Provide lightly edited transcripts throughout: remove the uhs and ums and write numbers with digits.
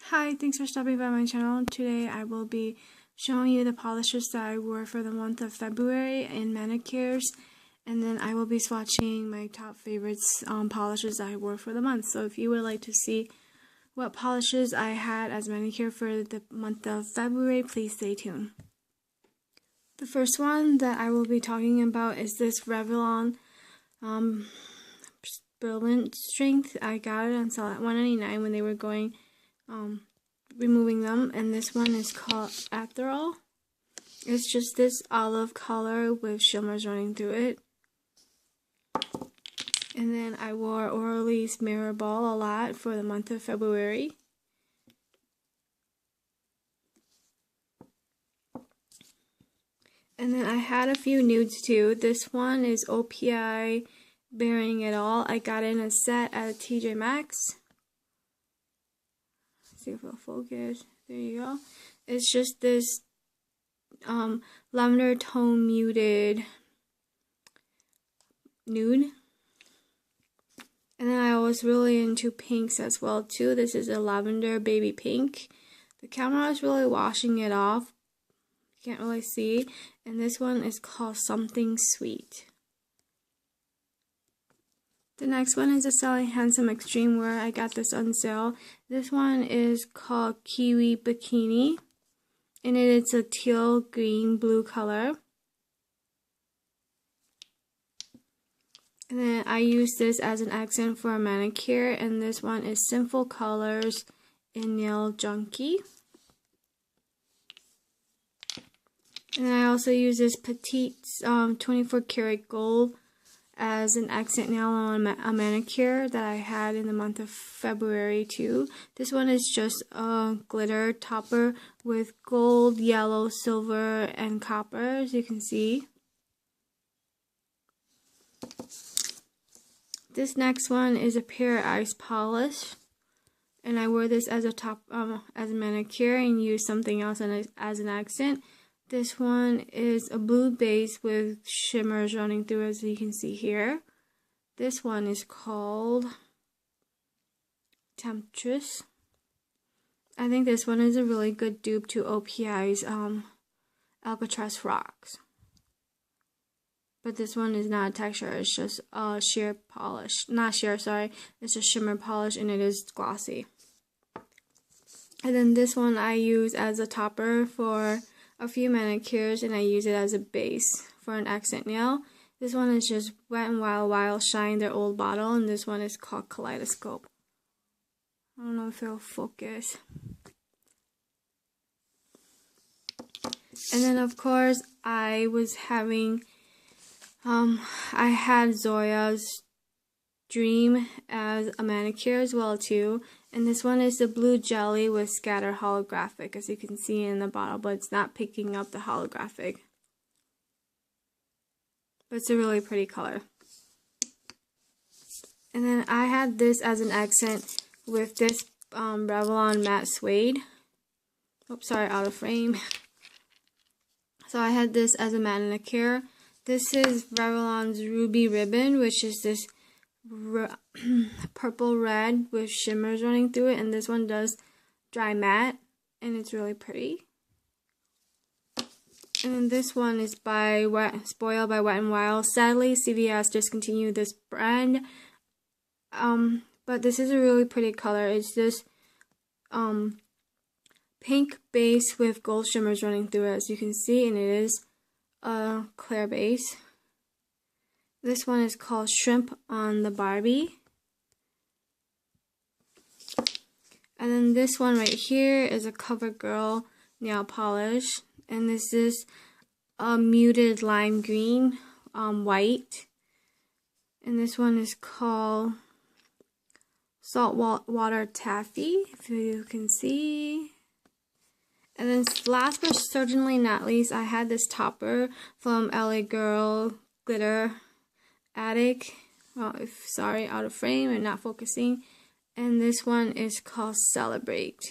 Hi, thanks for stopping by my channel. Today I will be showing you the polishes that I wore for the month of February in manicures, and then I will be swatching my top favorites polishes that I wore for the month. So if you would like to see what polishes I had as manicure for the month of February, please stay tuned. The first one that I will be talking about is this Revlon Brilliant Strength. I got it on sale at $1.99 when they were going removing them, and this one is called Enthrall. It's just this olive color with shimmers running through it. And then I wore Orly's Mirroball a lot for the month of February. And then I had a few nudes too. This one is OPI Bearing It All. I got it in a set at TJ Maxx. See if it'll focus. There you go. It's just this lavender tone muted nude. And then I was really into pinks as well too. This is a lavender baby pink. The camera is really washing it off. You can't really see. And this one is called Something Sweet. The next one is a selling Hansen Xtreame where I got this on sale. This one is called Kiwi Bikini, and it's a teal, green, blue color. And then I use this as an accent for a manicure, and this one is Sinfulcolors in Nail Junkie. And I also use this Petite 24 karat gold as an accent nail on a manicure that I had in the month of February too. This one is just a glitter topper with gold, yellow, silver, and copper, as you can see. This next one is a Pure Ice polish, and I wore this as a top as a manicure and used something else as an accent. This one is a blue base with shimmers running through, as you can see here. This one is called Temptress. I think this one is a really good dupe to OPI's Alcatraz Rocks. But this one is not a texture, it's just a sheer polish. Not sheer, sorry. It's a shimmer polish and it is glossy. And then this one I use as a topper for a few manicures, and I use it as a base for an accent nail. This one is just Wet n Wild Shine, their old bottle, and this one is called Kaleidoscope. I don't know if it'll focus. And then of course I was having I had Zoya's Dream as a manicure as well too, and this one is the blue jelly with scatter holographic, as you can see in the bottle, but it's not picking up the holographic, but it's a really pretty color. And then I had this as an accent with this Revlon matte suede. Oops, sorry, out of frame. So I had this as a manicure. This is Revlon's Ruby Ribbon, which is this purple red with shimmers running through it, and this one does dry matte, and it's really pretty. And then this one is Spoiled by Wet n Wild. Sadly, CVS discontinued this brand, but this is a really pretty color. It's this pink base with gold shimmers running through it, as you can see, and it is a clear base. This one is called Shrimp on the Barbie. And then this one right here is a CoverGirl nail polish. And this is a muted lime green, white. And this one is called Saltwater Taffy, if you can see. And then last but certainly not least, I had this topper from LA Girl Glitter Attic. Sorry, out of frame and not focusing. And this one is called Celebrate,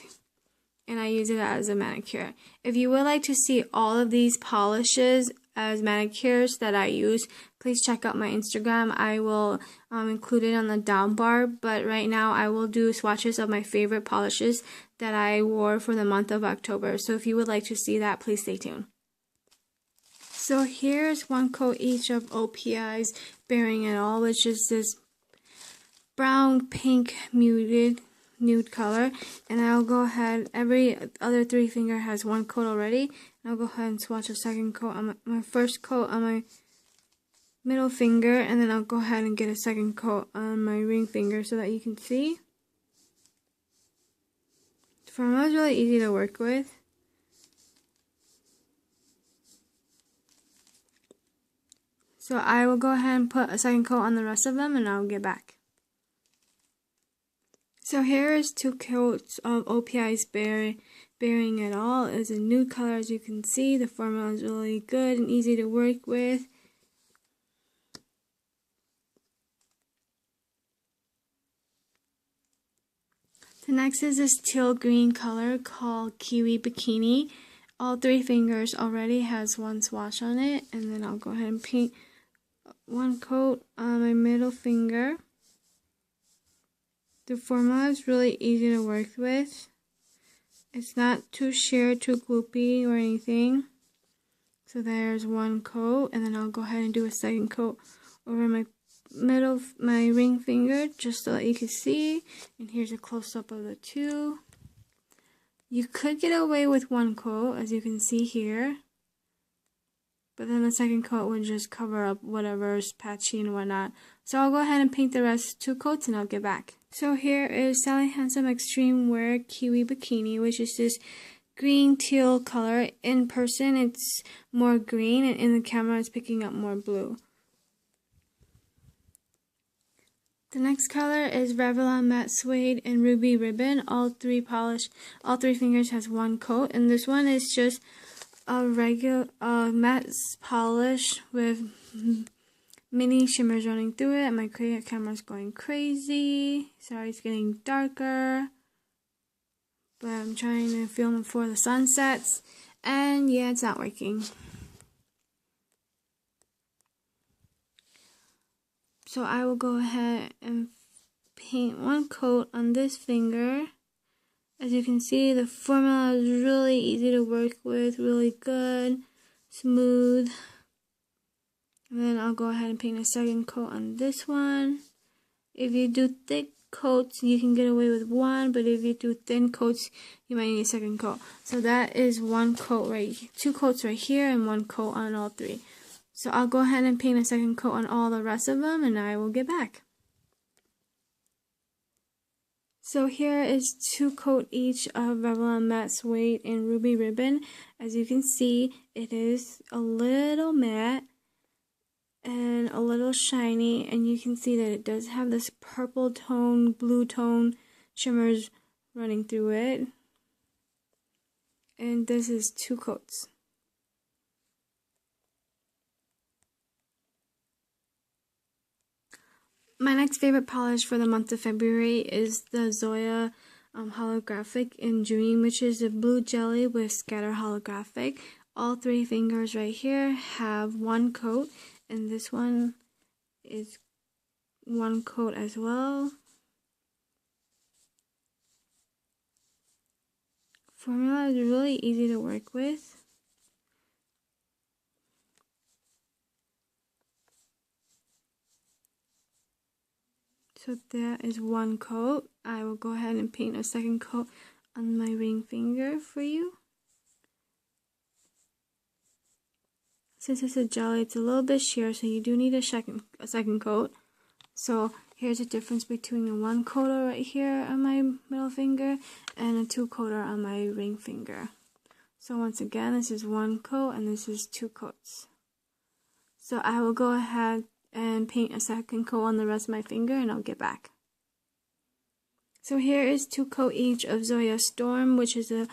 and I use it as a manicure. If you would like to see all of these polishes as manicures that I use, please check out my Instagram. I will include it on the down bar, but right now I will do swatches of my favorite polishes that I wore for the month of October. So if you would like to see that, please stay tuned. So here's one coat each of OPI's Bearing It All, which is this brown pink nude color, and I'll go ahead, every other 3 finger has 1 coat already, and I'll go ahead and swatch a second coat on my first coat on my middle finger, and then I'll go ahead and get a second coat on my ring finger so that you can see. The formula is really easy to work with. So I will go ahead and put a second coat on the rest of them, and I'll get back. So here is 2 coats of OPI's Bearing It All. It's a nude color, as you can see. The formula is really good and easy to work with. The next is this teal green color called Kiwi Bikini. All 3 fingers already has 1 swatch on it, and then I'll go ahead and paint 1 coat on my middle finger. The formula is really easy to work with. It's not too sheer, too gloopy or anything. So there's 1 coat, and then I'll go ahead and do a second coat over my ring finger just so that you can see. And here's a close-up of the 2. You could get away with 1 coat, as you can see here. But then the second coat would just cover up whatever's patchy and whatnot. So I'll go ahead and paint the rest 2 coats and I'll get back. So here is Sally Hansen Xtreame Wear Kiwi Bikini, which is this green teal color. In person it's more green, and in the camera it's picking up more blue. The next color is Revlon Matte Suede and Ruby Ribbon. All 3 fingers has 1 coat, and this one is just a regular matte polish with mini shimmers running through it. My camera's going crazy. Sorry, it's getting darker, but I'm trying to film before the sun sets, and yeah, it's not working. So I will go ahead and paint 1 coat on this finger. As you can see, the formula is really easy to work with, really good, smooth. And then I'll go ahead and paint a second coat on this one. If you do thick coats, you can get away with 1, but if you do thin coats, you might need a second coat. So that is 1 coat right, 2 coats right here, and 1 coat on all 3. So I'll go ahead and paint a second coat on all the rest of them, and I will get back. So here is 2 coat each of Revlon Matte Suede and Ruby Ribbon. As you can see, it is a little matte and a little shiny, and you can see that it does have this purple tone, blue tone shimmers running through it. And this is 2 coats. My next favorite polish for the month of February is the Zoya holographic in Dream, which is a blue jelly with scatter holographic. All 3 fingers right here have 1 coat, and this one is 1 coat as well. Formula is really easy to work with. So that is 1 coat. I will go ahead and paint a second coat on my ring finger for you. Since it's a jelly, it's a little bit sheer, so you do need a second coat. So here's the difference between a 1 coater right here on my middle finger and a 2 coater on my ring finger. So once again, this is 1 coat and this is 2 coats. So I will go ahead and paint a second coat on the rest of my finger, and I'll get back. So here is 2 coat each of Zoya Storm, which is a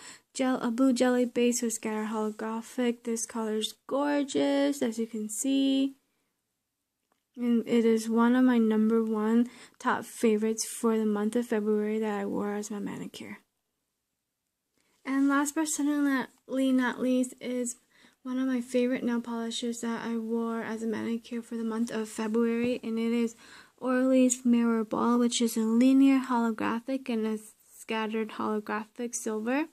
blue jelly base with scatter holographic. This color is gorgeous, as you can see. And it is one of my #1 top favorites for the month of February that I wore as my manicure. And last but certainly not least is one of my favorite nail polishes that I wore as a manicure for the month of February, and it is Orly's Mirroball, which is a linear holographic and a scattered holographic silver.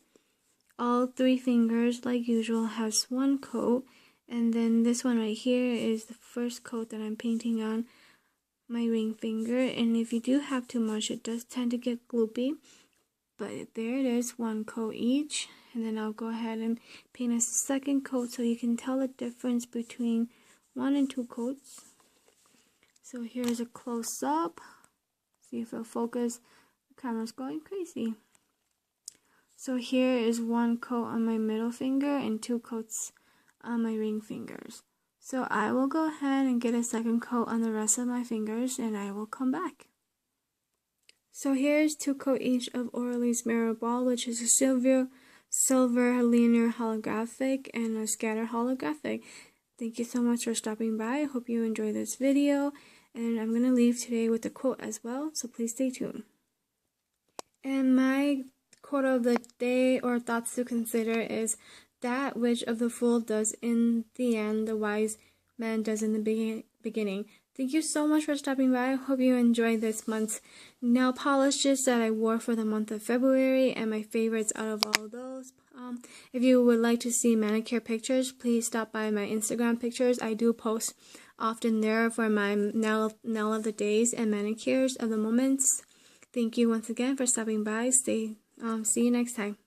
All 3 fingers, like usual, has 1 coat, and then this one right here is the first coat that I'm painting on my ring finger, and if you do have too much, it does tend to get gloopy, but there it is, 1 coat each. And then I'll go ahead and paint a second coat so you can tell the difference between 1 and 2 coats. So here's a close-up. See if it'll focus. The camera's going crazy. So here is 1 coat on my middle finger and 2 coats on my ring fingers. So I will go ahead and get a second coat on the rest of my fingers, and I will come back. So here's 2 coats each of Orly's Mirroball, which is a silver linear holographic and a scatter holographic. Thank you so much for stopping by. I hope you enjoyed this video, and I'm going to leave today with a quote as well, so please stay tuned. And my quote of the day, or thoughts to consider, is that which of the fool does in the end, the wise man does in the beginning. Thank you so much for stopping by. I hope you enjoyed this month's nail polishes that I wore for the month of February and my favorites out of all those. If you would like to see manicure pictures, please stop by my Instagram pictures. I do post often there for my nail of the days and manicures of the moments. Thank you once again for stopping by. See you next time.